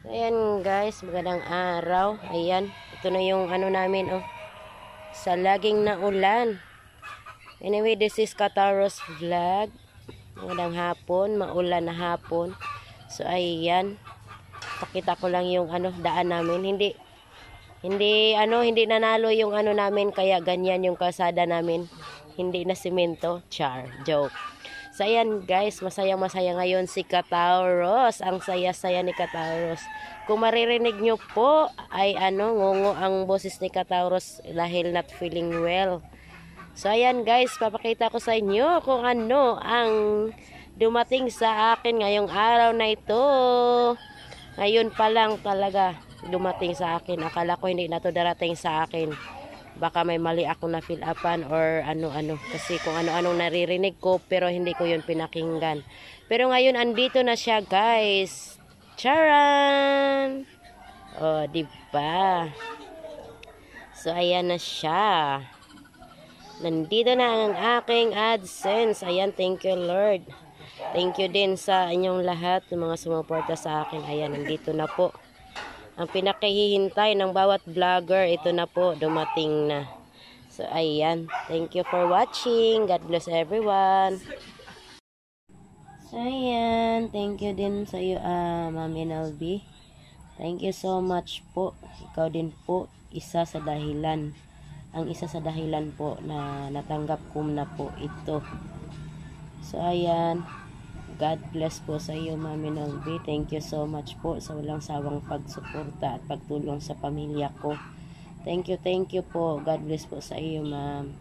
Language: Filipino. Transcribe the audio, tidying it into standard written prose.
Ayan guys, magandang araw. Ayan, ito na yung ano namin sa laging na ulan. Anyway, this is Kataros vlog. Magandang hapon, maulan na hapon. So ayan, pakita ko lang yung daan namin. Hindi nanalo yung namin, kaya ganyan yung kalsada namin. Hindi na simento, char, joke. So ayan guys, masaya ngayon si Kataros. Ang saya-saya ni Kataros. Kung maririnig nyo po ay ngungo ang boses ni Kataros dahil not feeling well. So ayan guys, papakita ko sa inyo kung ano ang dumating sa akin ngayong araw na ito. Ngayon pa lang talaga dumating sa akin. Akala ko hindi na to darating sa akin. Baka may mali ako na fill upan or ano-ano. Kasi kung ano-anong naririnig ko pero hindi ko yun pinakinggan. Pero ngayon andito na siya guys. Charan! Oh, diba? So ayan na siya. Nandito na ang aking AdSense. Ayan, thank you Lord. Thank you din sa inyong lahat ng mga sumuporta sa akin. Ayan, nandito na po. Ang pinakahihintay ng bawat vlogger, ito na po, dumating na. So, ayan. Thank you for watching. God bless everyone. So, ayan. Thank you din sa iyo, Ma'am NLB. Thank you so much po. Ikaw din po, isa sa dahilan. Ang isa sa dahilan po na natanggap ko na po ito. So, ayan. God bless po sa iyo, Ma'am NLB. Thank you so much po sa walang sawang pagsuporta at pagtulong sa pamilya ko. Thank you po. God bless po sa iyo, Ma'am.